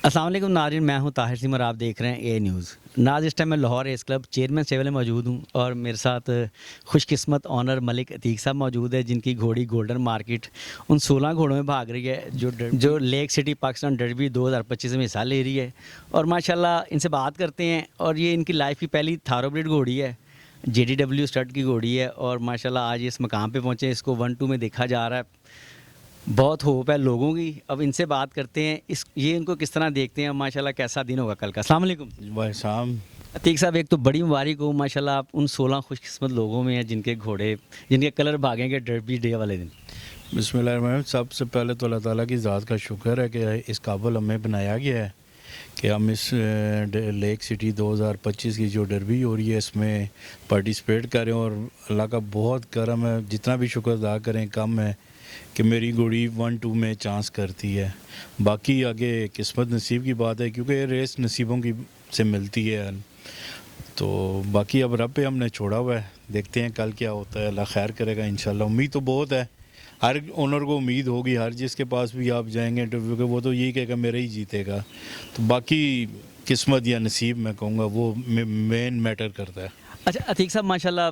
السلام علیکم ناظرین، میں ہوں طاہر سیم اور آپ دیکھ رہے ہیں اے نیوز ناز۔ اس ٹائم میں لاہور ریس کلب چیئرمین سیول میں موجود ہوں اور میرے ساتھ خوش قسمت آنر ملک عتیق صاحب موجود ہے، جن کی گھوڑی گولڈن مارکیٹ ان 16 گھوڑوں میں بھاگ رہی ہے جو لیک سٹی پاکستان ڈربی 2025 میں حصہ لے رہی ہے۔ اور ماشاءاللہ ان سے بات کرتے ہیں، اور یہ ان کی لائف کی پہلی تھارو بریڈ گھوڑی ہے، JDW اسٹڈ کی گھوڑی ہے، اور ماشاءاللہ آج اس مقام پہ پہنچے، اس کو 1-2 میں دیکھا جا رہا ہے۔ بہت ہوپ ہے لوگوں کی، اب ان سے بات کرتے ہیں یہ ان کو کس طرح دیکھتے ہیں، ماشاءاللہ کیسا دن ہوگا کل کا۔ السلام علیکم بھائی شام عتیق صاحب، ایک تو بڑی مبارک ہو، ماشاءاللہ آپ ان 16 خوش قسمت لوگوں میں ہیں جن کے گھوڑے، جن کے کلر بھاگیں گے ڈربی ڈے والے دن۔ بسم اللہ الرحمن الرحیم۔ سب سے پہلے تو اللہ تعالیٰ کی ذات کا شکر ہے کہ اس قابل ہمیں بنایا گیا ہے کہ ہم اس لیک سٹی 2025 کی جو ڈربی ہو رہی ہے اس میں پارٹیسپیٹ کریں، اور اللہ کا بہت کرم ہے، جتنا بھی شکر ادا کریں کم ہے کہ میری گھوڑی 1-2 میں چانس کرتی ہے۔ باقی آگے قسمت نصیب کی بات ہے، کیونکہ یہ ریس نصیبوں کی سے ملتی ہے، تو باقی اب رب پہ ہم نے چھوڑا ہوا ہے، دیکھتے ہیں کل کیا ہوتا ہے، اللہ خیر کرے گا انشاءاللہ۔ امید تو بہت ہے، ہر اونر کو امید ہوگی، ہر جس کے پاس بھی آپ جائیں گے انٹرویو کے وہ تو یہی کہے گا میرا ہی جیتے گا، تو باقی قسمت یا نصیب میں کہوں گا وہ مین میٹر کرتا ہے۔ اچھا عتیق صاحب، ماشاءاللہ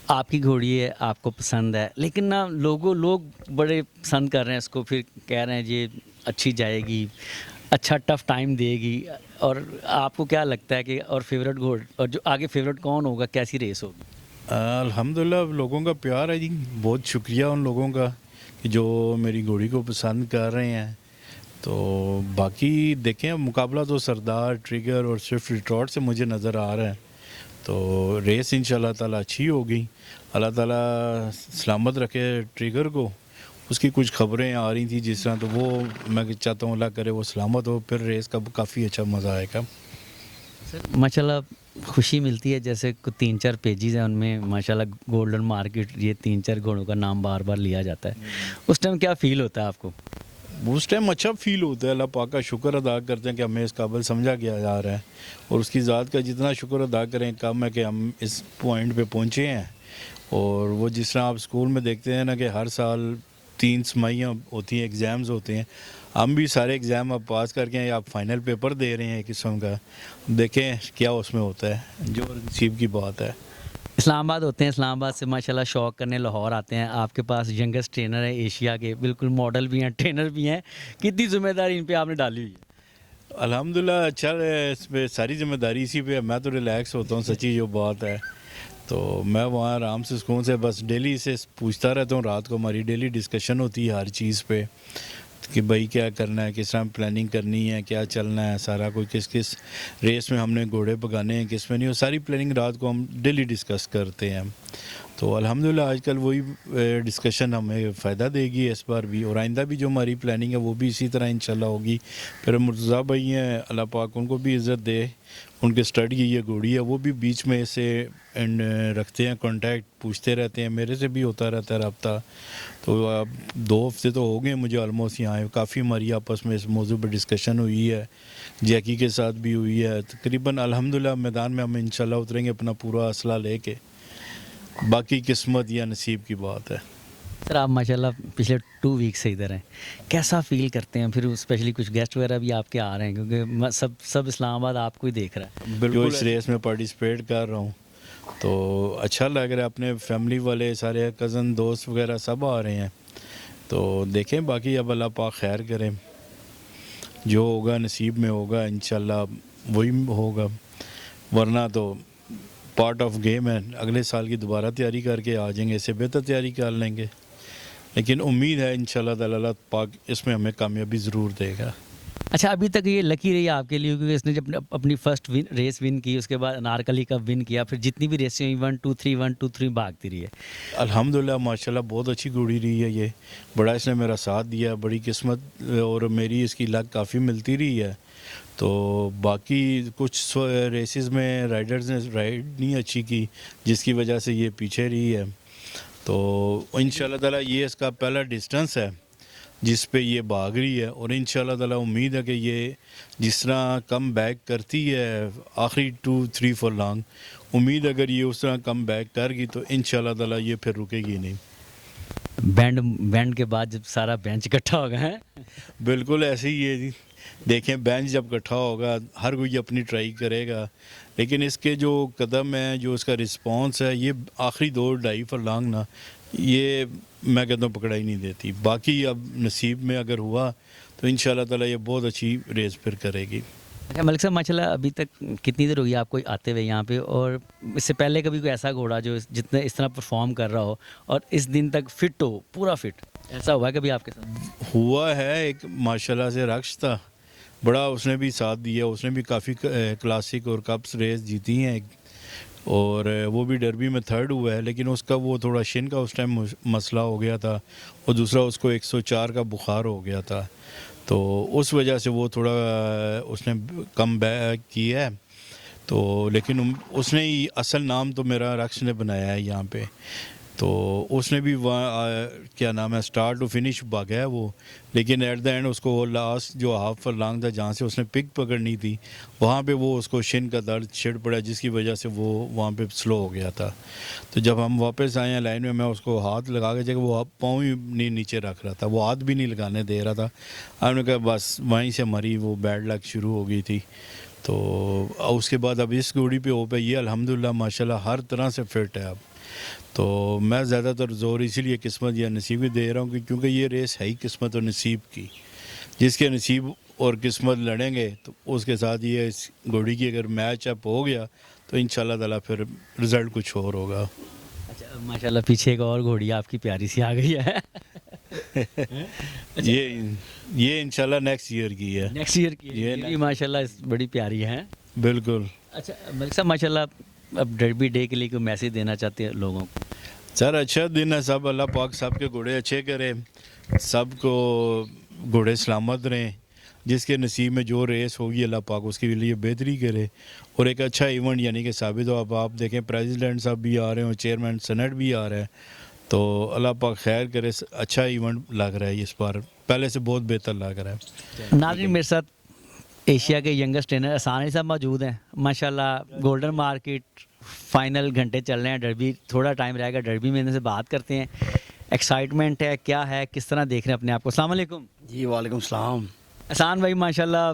آپ کی گھوڑی ہے، آپ کو پسند ہے، لیکن نا لوگ بڑے پسند کر رہے ہیں اس کو، پھر کہہ رہے ہیں یہ اچھی جائے گی، اچھا ٹف ٹائم دے گی، اور آپ کو کیا لگتا ہے کہ اور فیورٹ گھوڑ اور جو آگے فیورٹ کون ہوگا، کیسی ریس ہوگی؟ الحمدللہ لوگوں کا پیار ہے جی، بہت شکریہ ان لوگوں کا کہ جو میری گھوڑی کو پسند کر رہے ہیں، تو باقی دیکھیں مقابلہ تو سردار، ٹریگر اور سوئفٹ ریٹارڈ سے مجھے نظر آ رہا ہے، تو ریس انشاءاللہ تعالیٰ اچھی ہوگی۔ اللہ تعالیٰ سلامت رکھے ٹریگر کو، اس کی کچھ خبریں آ رہی تھیں جس طرح، تو وہ میں چاہتا ہوں اللہ کرے وہ سلامت ہو، پھر ریس کا کافی اچھا مزہ آئے گا۔ سر ماشاءاللہ خوشی ملتی ہے، جیسے 3-4 پیجز ہیں ان میں ماشاءاللہ گولڈن مارکیٹ، یہ 3-4 گھوڑوں کا نام بار بار لیا جاتا ہے، اس ٹائم کیا فیل ہوتا ہے آپ کو؟ اس ٹائم اچھا فیل ہوتا ہے، اللہ پاک کا شکر ادا کرتے ہیں کہ ہمیں اس قابل سمجھا گیا جا رہا ہے، اور اس کی ذات کا جتنا شکر ادا کریں کم ہے کہ ہم اس پوائنٹ پہ پہنچے ہیں۔ اور وہ جس طرح آپ اسکول میں دیکھتے ہیں نا کہ ہر سال 3 سمائیاں ہوتی ہیں، ایگزامز ہوتے ہیں، ہم بھی سارے ایگزام اب پاس کر کے ہیں، آپ فائنل پیپر دے رہے ہیں ایک قسم کا، دیکھیں کیا اس میں ہوتا ہے، جو نصیب کی بات ہے۔ اسلام آباد ہوتے ہیں، اسلام آباد سے ماشاءاللہ شوق کرنے لاہور آتے ہیں، آپ کے پاس ینگسٹ ٹرینر ہے ایشیا کے، بالکل ماڈل بھی ہیں، ٹرینر بھی ہیں، کتنی ذمہ داری ان پہ آپ نے ڈالی ہوئی ہے؟ الحمدللہ اچھا ہے، اس پہ ساری ذمہ داری اسی پہ ہے، میں تو ریلیکس ہوتا ہوں، سچی جو بات ہے، تو میں وہاں آرام سے سکون سے بس ڈیلی سے پوچھتا رہتا ہوں، رات کو ہماری ڈیلی ڈسکشن ہوتی ہے ہر چیز پہ کہ بھائی کیا کرنا ہے، کس طرح پلاننگ کرنی ہے، کیا چلنا ہے، سارا کوئی کس ریس میں ہم نے گھوڑے پکانے ہیں، کس میں نہیں، وہ ساری پلاننگ رات کو ہم ڈیلی ڈسکس کرتے ہیں، تو الحمدللہ آج کل وہی ڈسکشن ہمیں فائدہ دے گی اس بار بھی، اور آئندہ بھی جو ہماری پلاننگ ہے وہ بھی اسی طرح انشاءاللہ ہوگی۔ پھر مرتضیٰ بھائی ہیں، اللہ پاک ان کو بھی عزت دے، ان کے اسٹڈ کی یہ گھوڑی ہے، وہ بھی بیچ میں سے رکھتے ہیں کانٹیکٹ، پوچھتے رہتے ہیں، میرے سے بھی ہوتا رہتا ہے رابطہ، تو اب 2 ہفتے تو ہو گئے مجھے آلموسٹ یہاں آئے، کافی ہماری آپس میں اس موضوع پہ ڈسکشن ہوئی ہے، جیکی کے ساتھ بھی ہوئی ہے، تقریباً الحمدللہ میدان میں ہم انشاءاللہ اتریں گے اپنا پورا اسلحہ لے کے، باقی قسمت یا نصیب کی بات ہے۔ سر آپ ماشاءاللہ پچھلے 2 ویک سے ادھر ہیں، کیسا فیل کرتے ہیں؟ پھر اسپیشلی کچھ گیسٹ وغیرہ بھی آپ کے آ رہے ہیں، کیونکہ سب اسلام آباد آپ کو ہی دیکھ رہا ہے۔ بالکل اس ریس میں پارٹیسپیٹ کر رہا ہوں تو اچھا لگ رہا ہے، اپنے فیملی والے سارے کزن دوست وغیرہ سب آ رہے ہیں، تو دیکھیں باقی اب اللہ پاک خیر کریں، جو ہوگا نصیب میں ہوگا انشاءاللہ وہی ہوگا، ورنہ تو پارٹ آف گیم ہے، اگلے سال کی دوبارہ تیاری کر کے آ جائیں گے، اس سے بہتر تیاری کر لیں گے، لیکن امید ہے انشاءاللہ تعالی اللہ پاک اس میں ہمیں کامیابی ضرور دے گا۔ اچھا ابھی تک یہ لکی رہی آپ کے لیے، کیونکہ اس نے جب اپنی فرسٹ ریس ون کی، اس کے بعد انارکلی کا ون کیا، پھر جتنی بھی ریسیں ہوئی 1-2-3 بھاگتی رہی ہے۔ الحمدللہ ماشاءاللہ بہت اچھی گھوڑی رہی ہے، یہ بڑا اس نے میرا ساتھ دیا، بڑی قسمت اور میری اس کی لک کافی ملتی رہی ہے، تو باقی کچھ ریسز میں رائڈرز نے رائڈ نہیں اچھی کی جس کی وجہ سے یہ پیچھے رہی ہے، تو انشاءاللہ تعالیٰ یہ اس کا پہلا ڈسٹنس ہے جس پہ یہ بھاگ رہی ہے، اور انشاءاللہ تعالیٰ امید ہے کہ یہ جس طرح کم بیک کرتی ہے آخری 2-3 فورلانگ، امید اگر یہ اس طرح کم بیک کر گی تو انشاءاللہ تعالیٰ یہ پھر رکے گی نہیں۔ بینڈ کے بعد جب سارا بینچ اکٹھا ہو گیا ہے، بالکل ایسے ہی ہے جی، دیکھیں بینچ جب اکٹھا ہوگا ہر کوئی اپنی ٹرائی کرے گا، لیکن اس کے جو قدم ہیں، جو اس کا رسپانس ہے، یہ آخری 2-2.5 فرلانگ نا، یہ میں کہتا ہوں پکڑا ہی نہیں دیتی. باقی اب نصیب میں اگر ہوا تو ان شاء اللہ تعالیٰ یہ بہت اچھی ریس پھر کرے گی. اچھا ملک صاحب، ماشاء اللہ ابھی تک کتنی دیر ہوئی آپ کو آتے ہوئے یہاں پہ، اور اس سے پہلے کبھی کوئی ایسا گھوڑا جو جتنا اس طرح پرفارم کر رہا ہو اور اس دن تک فٹ ہو، پورا فٹ، ایسا ہوا ہے کبھی آپ کے ساتھ؟ ہوا ہے ایک ماشاءاللہ سے رقص تھا، بڑا اس نے بھی ساتھ دیا، اس نے بھی کافی کلاسک اور کپس ریس جیتی ہیں، اور وہ بھی ڈربی میں تھرڈ ہوا ہے، لیکن اس کا وہ تھوڑا شن کا اس ٹائم مسئلہ ہو گیا تھا، اور دوسرا اس کو 104 کا بخار ہو گیا تھا، تو اس وجہ سے وہ تھوڑا اس نے کم بیک کیا ہے. تو لیکن اس نے ہی اصل نام تو میرا رقص نے بنایا ہے یہاں پہ، تو اس نے بھی وہاں کیا نام ہے سٹارٹ ٹو فنش بھاگا ہے وہ، لیکن ایٹ دا اینڈ اس کو وہ لاسٹ جو ہاف فرلانگ تھا جہاں سے اس نے پک پکڑنی تھی، وہاں پہ وہ اس کو شن کا درد چھڑ پڑا، جس کی وجہ سے وہ وہاں پہ سلو ہو گیا تھا. تو جب ہم واپس آئے ہیں لائن میں اس کو ہاتھ لگا کے جگہ وہ پاؤں ہی نہیں نیچے رکھ رہا تھا، وہ ہاتھ بھی نہیں لگانے دے رہا تھا. ہم نے کہا بس وہیں سے ہماری وہ بیڈ لک شروع ہو گئی تھی. تو اس کے بعد اب اس گھوڑی پہ ہو پہ یہ الحمدللہ ماشاءاللہ ہر طرح سے فٹ ہے اب. تو میں زیادہ تر زور اسی لیے قسمت یا نصیب کی دے رہا ہوں کیونکہ یہ ریس ہے ہی قسمت اور نصیب کی. جس کے نصیب اور قسمت لڑیں گے تو اس کے ساتھ یہ اس گھوڑی کی اگر میچ اپ ہو گیا تو انشاءاللہ تعالیٰ پھر رزلٹ کچھ اور ہوگا. اچھا ماشاءاللہ پیچھے ایک اور گھوڑی آپ کی پیاری سی آ گئی ہے. یہ انشاءاللہ نیکسٹ ایئر کی ہے. نیکسٹ ایئر کی یہ بھی ماشاءاللہ بڑی پیاری ہے. بالکل. اچھا ملک صاحب ماشاءاللہ اب ڈربی ڈے کے لیے کوئی میسیج دینا چاہتے ہیں لوگوں کو؟ سر اچھا دن ہے، سب اللہ پاک سب کے گھوڑے اچھے کرے، سب کو گھوڑے سلامت رہیں، جس کے نصیب میں جو ریس ہوگی اللہ پاک اس کے لیے بہتری کرے، اور ایک اچھا ایونٹ یعنی کہ ثابت ہو. اب آپ دیکھیں پریزیڈنٹ صاحب بھی آ رہے ہیں، چیئرمین سینٹ بھی آ رہا ہے، تو اللہ پاک خیر کرے. اچھا ایونٹ لگ رہا ہے اس بار، پہلے سے بہت بہتر لگ رہا ہے. ناظرین میرے ساتھ ایشیا کے ینگسٹ ٹرینر احسان علی صاحب موجود ہیں. ماشاءاللہ گولڈن مارکیٹ فائنل گھنٹے چل رہے ہیں، ڈربی تھوڑا ٹائم رہے گا، ڈربی میں ان سے بات کرتے ہیں. ایکسائٹمنٹ ہے کیا ہے، کس طرح دیکھ رہے ہیں اپنے آپ کو؟ السلام علیکم. جی وعلیکم السلام. احسان بھائی ماشاءاللہ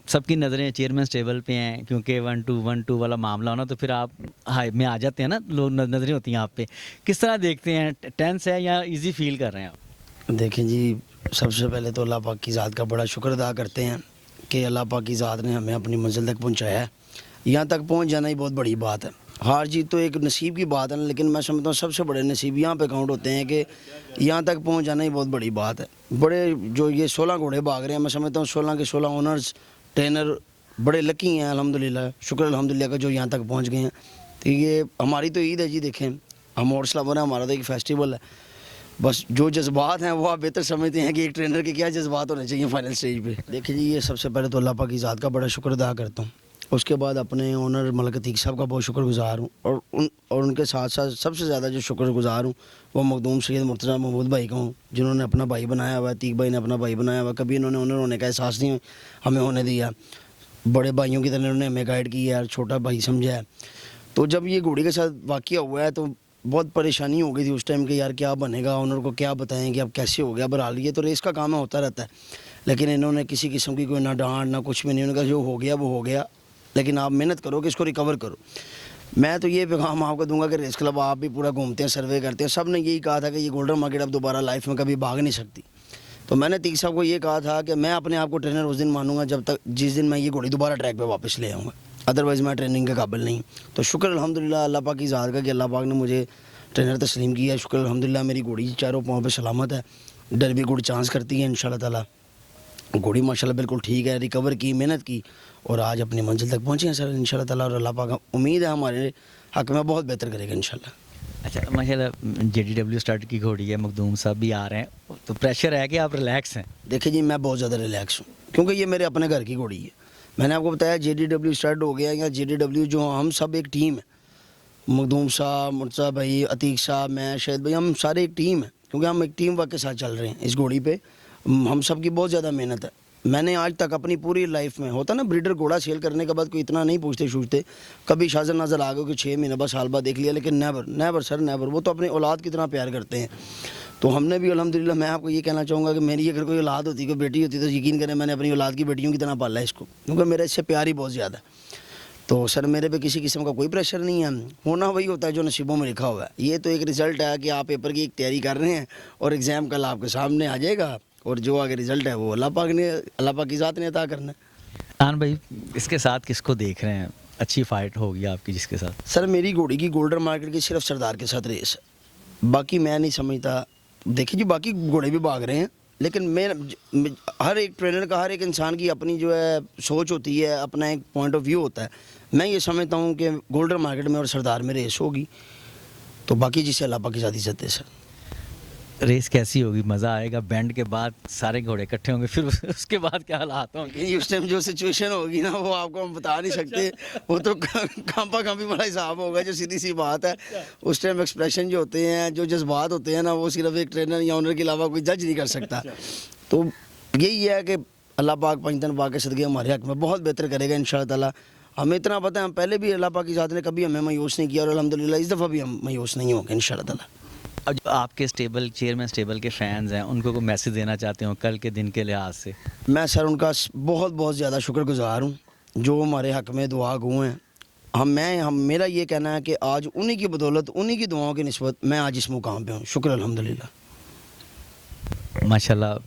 سب کی نظریں چیئرمین اسٹیبل پہ ہیں، کیونکہ 1-2 والا معاملہ ہونا تو پھر آپ ہائی میں آ جاتے ہیں نا، لوگ نظریں ہوتی ہیں آپ پہ. کس طرح دیکھتے ہیں، ٹینس ہے یا ایزی فیل کر رہے ہیں آپ؟ دیکھیں جی، سب سے پہلے تو اللہ پاک کی ذات کا بڑا شکر ادا کرتے ہیں کہ اللہ پاک کی ذات نے ہمیں اپنی منزل تک پہنچایا ہے. یہاں تک پہنچ جانا ہی بہت بڑی بات ہے. ہار جیت تو ایک نصیب کی بات ہے، لیکن میں سمجھتا ہوں سب سے بڑے نصیب یہاں پہ کاؤنٹ ہوتے ہیں کہ یہاں تک پہنچ جانا ہی بہت بڑی بات ہے. بڑے جو یہ 16 گھوڑے بھاگ رہے ہیں، میں سمجھتا ہوں 16 کے 16 اونرز ٹرینر بڑے لکی ہیں الحمدللہ، شکر الحمدللہ کا جو یہاں تک پہنچ گئے ہیں. تو یہ ہماری تو عید ہے جی. دیکھیں ہم ہارس لور ہیں، ہمارا تو ایک فیسٹیول ہے. بس جو جذبات ہیں وہ آپ بہتر سمجھتے ہیں کہ ایک ٹرینر کے کیا جذبات ہونے چاہیے فائنل سٹیج پہ. دیکھیں جی، یہ سب سے پہلے تو اللہ پاک کی ذات کا بڑا شکر ادا کرتا ہوں. اس کے بعد اپنے اونر ملک عتیق صاحب کا بہت شکر گزار ہوں، اور ان کے ساتھ ساتھ سب سے زیادہ جو شکر گزار ہوں وہ مخدوم سید مرتضیٰ محمود بھائی کا ہوں، جنہوں نے اپنا بھائی بنایا ہوا ہے. عتیق بھائی نے اپنا بھائی بنایا ہوا ہے. کبھی انہوں نے اونر ہونے کا احساس نہیں ہمیں ہونے دیا. بڑے بھائیوں کی طرح انہوں نے ہمیں گائیڈ کیا ہے، چھوٹا بھائی سمجھا ہے. تو جب یہ گھوڑی کے ساتھ واقعہ ہوا ہے تو بہت پریشانی ہو گئی تھی اس ٹائم کہ یار کیا بنے گا، اونر کو کیا بتائیں کہ اب کیسے ہو گیا. بہرحال یہ تو ریس کا کام ہے، ہوتا رہتا ہے. لیکن انہوں نے کسی قسم کی کوئی نہ ڈانٹ نہ کچھ بھی نہیں. انہوں نے کہا جو ہو گیا وہ ہو گیا، لیکن آپ محنت کرو کہ اس کو ریکور کرو. میں تو یہ پیغام آپ کو دوں گا کہ ریس کلب آپ بھی پورا گھومتے ہیں، سروے کرتے ہیں. سب نے یہی کہا تھا کہ یہ گولڈن مارکیٹ اب دوبارہ لائف میں کبھی بھاگ نہیں سکتی. تو میں نے عتیق صاحب کو یہ کہا تھا کہ میں اپنے آپ کو ٹرینر اس دن مانوں گا جس دن میں یہ گھوڑی دوبارہ ٹریک پہ واپس لے آؤں گا، ادروائز میں ٹریننگ کے قابل نہیں. تو شکر الحمدللہ اللہ پاک کی ذات کا کہ اللہ پاک نے مجھے ٹرینر تسلیم کیا ہے. شکر الحمدللہ میری گھوڑی چاروں پاؤں پہ سلامت ہے. ڈربی گھوڑی چانس کرتی ہے انشاءاللہ تعالیٰ. گھوڑی ماشاءاللہ بالکل ٹھیک ہے، ریکور کی، محنت کی، اور آج اپنی منزل تک پہنچے ہیں سر انشاءاللہ تعالیٰ. اور اللہ پاک امید ہے ہمارے حق میں بہت بہتر کرے گا انشاءاللہ. اچھا ماشاءاللہ JDW اسٹارٹ کی گھوڑی ہے، مخدوم صاحب بھی آ رہے ہیں، تو پریشر ہے کہ آپ ریلیکس ہیں؟ دیکھیں جی، میں بہت زیادہ ریلیکس ہوں کیونکہ یہ میرے اپنے گھر کی گھوڑی ہے. میں نے آپ کو بتایا JDW اسٹارٹ ہو گیا، یا JDW جو ہم سب ایک ٹیم ہے. مخدوم صاحب، مرتضیٰ بھائی، عتیق صاحب، میں، شہید بھائی، ہم سارے ایک ٹیم ہیں کیونکہ ہم ایک ٹیم ورک کے ساتھ چل رہے ہیں اس گھوڑی پہ. ہم سب کی بہت زیادہ محنت ہے. میں نے آج تک اپنی پوری لائف میں، ہوتا نا بریڈر گھوڑا سیل کرنے کے بعد کوئی اتنا نہیں پوچھتے، کبھی شاذر نظر آ گئے کہ 6 مہینے بعد سال بعد دیکھ لیا، لیکن نیور سر نیور. وہ تو اپنی اولاد کی طرح پیار کرتے ہیں. تو ہم نے بھی الحمدللہ، میں آپ کو یہ کہنا چاہوں گا کہ میری اگر کوئی اولاد ہوتی، کوئی بیٹی ہوتی، تو یقین کریں میں نے اپنی اولاد کی بیٹیوں کی طرح پالا ہے اس کو، کیونکہ میرا اس سے پیار ہی بہت زیادہ ہے۔ تو سر میرے پہ کسی قسم کا کوئی پریشر نہیں ہے، ہونا وہی ہوتا ہے جو نصیبوں میں لکھا ہوا ہے۔ یہ تو ایک رزلٹ ہے کہ آپ پیپر کی ایک تیاری کر رہے ہیں اور ایگزام کل آپ کے سامنے آ جائے گا، اور جو آگے رزلٹ ہے وہ اللہ پاک کی ذات نے عطا کرنا ہے۔ آن بھائی اس کے ساتھ کس کو دیکھ رہے ہیں؟ اچھی فائٹ ہوگی آپ کی جس کے ساتھ؟ سر میری گھوڑی کی گولڈن مارکیٹ کی صرف سردار کے ساتھ ریس ہے، باقی میں نہیں سمجھتا۔ دیکھیں جی باقی گھوڑے بھی بھاگ رہے ہیں، لیکن ہر ایک ٹرینر کا، ہر ایک انسان کی اپنی جو ہے سوچ ہوتی ہے، اپنا ایک پوائنٹ آف ویو ہوتا ہے۔ میں یہ سمجھتا ہوں کہ گولڈن مارکیٹ میں اور سردار میں ریس ہوگی، تو باقی جسے اللہ پاک کی ذاتی عزت ہے سر۔ ریس کیسی ہوگی؟ مزہ آئے گا؟ بینڈ کے بعد سارے گھوڑے اکٹھے ہوں گے، پھر اس کے بعد کیا حالات ہوں گے؟ اس ٹائم جو سچویشن ہوگی نا وہ آپ کو ہم بتا نہیں سکتے، وہ تو کھامپا کھامپی والا حساب ہوگا، جو سیدھی سی بات ہے۔ اس ٹائم ایکسپریشن جو ہوتے ہیں، جو جذبات ہوتے ہیں نا، وہ صرف ایک ٹرینر یا اونر کے علاوہ کوئی جج نہیں کر سکتا۔ تو یہی ہے کہ اللہ پاک پنجتن پاک کے صدقے ہمارے حق میں بہت بہتر کرے گا انشاءاللہ تعالیٰ۔ ہمیں اتنا پتہ ہے، ہم پہلے بھی اللہ پاک کی ذات نے کبھی ہمیں مایوس نہیں کیا، اور الحمدللہ اس دفعہ بھی ہم مایوس نہیں ہوں گے انشاءاللہ تعالیٰ۔ اب جو آپ کے چیئرمین اسٹیبل کے فینز ہیں، ان کو کوئی میسج دینا چاہتے ہوں کل کے دن کے لحاظ سے؟ میں سر ان کا بہت بہت زیادہ شکر گزار ہوں جو ہمارے حق میں دعا گو ہیں۔ میرا یہ کہنا ہے کہ آج انہی کی بدولت، انہی کی دعاؤں کی نسبت میں آج اس مقام پہ ہوں، شکر الحمدللہ۔ ماشاءاللہ۔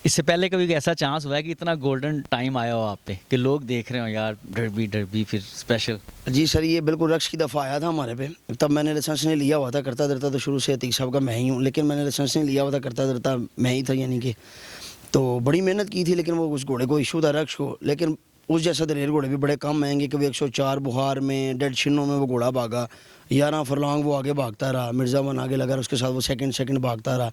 اس سے پہلے کبھی ایسا چانس ہوا ہے کہ اتنا گولڈن ٹائم آیا ہو آپ پہ کہ لوگ دیکھ رہے ہوں یار ڈربی پھر اسپیشل؟ جی سر، یہ بالکل رقص کی دفعہ آیا تھا ہمارے پہ، تب میں نے لائسنس نہیں لیا ہوا تھا، کرتا درتا تو شروع سے عتیق صاحب کا میں ہی ہوں، لیکن میں نے لائسنس نہیں لیا ہوا تھا، کرتا درتا میں ہی تھا، یعنی کہ تو بڑی محنت کی تھی، لیکن وہ اس گھوڑے کو ایشو تھا رقص کو، لیکن اس جیسا دلیر گھوڑے بھی بڑے کم آئیں گے کہ وہ 104 بخار میں ڈیڈ شنوں میں وہ گھوڑا بھاگا، 11 فرلانگ وہ آگے بھاگتا رہا، مرزا ون آگے لگا، اس کے ساتھ وہ سیکنڈ بھاگتا رہا۔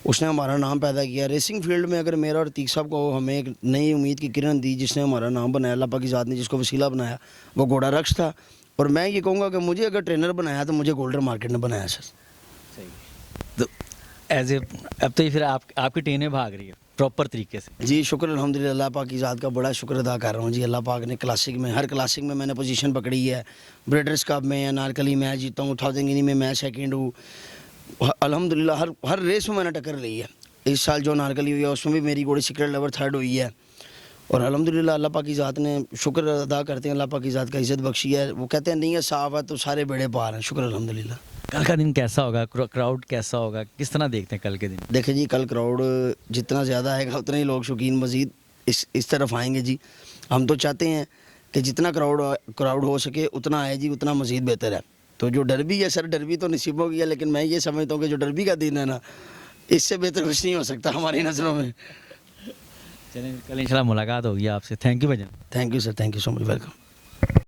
اس نے ہمارا نام پیدا کیا ریسنگ فیلڈ میں۔ اگر میرا اور عتیق صاحب کو ہمیں ایک نئی امید کی کرن دی، جس نے ہمارا نام بنایا، اللہ پاک کی ذات نے جس کو وسیلہ بنایا، وہ گھوڑا رقص تھا۔ اور میں یہ کہوں گا کہ مجھے اگر ٹرینر بنایا تو مجھے گولڈن مارکیٹ نے بنایا سر۔ تو ایز اے اب تو یہ پھر آپ کی ٹیمیں بھاگ رہی ہے پراپر طریقے سے؟ جی شکر الحمدللہ، اللہ پاک کی ذات کا بڑا شکر ادا کر رہا ہوں جی۔ اللہ پاک نے کلاسک میں، ہر کلاسک میں نے پوزیشن پکڑی ہے، بریڈرز کپ میں، انارکلی میں جیتا ہوں، 1000 گنی میں میں سیکنڈ ہوں، الحمدللہ ہر ریس میں نے ٹکر لی ہے۔ اس سال جو انارکلی ہوئی ہے اس میں بھی میری گھوڑی سیکرٹ لیور 3rd ہوئی ہے، اور الحمدللہ اللہ پاک کی ذات نے، شکر ادا کرتے ہیں اللہ پاک کی ذات کا، عزت بخشی ہے۔ وہ کہتے ہیں نہیں ہے صاف ہے تو سارے بیڑے پار ہیں، شکر الحمدللہ۔ کل کا دن کیسا ہوگا؟ کراؤڈ کیسا ہوگا؟ کس طرح دیکھتے ہیں کل کے دن؟ دیکھیں جی کل کراؤڈ جتنا زیادہ آئے گا اتنے ہی لوگ شوقین مزید اس طرف آئیں گے جی۔ ہم تو چاہتے ہیں کہ جتنا کراؤڈ ہو سکے اتنا آئے جی، اتنا مزید بہتر ہے۔ تو جو ڈربی ہے سر، ڈربی تو نصیبوں کی ہے، لیکن میں یہ سمجھتا ہوں کہ جو ڈربی کا دن ہے نا، اس سے بہتر کچھ نہیں ہو سکتا ہماری نظروں میں۔ چلیں کل انشاءاللہ ملاقات ہوگی آپ سے۔ تھینک یو بھائی جان۔ Thank you sir, thank you so much, welcome.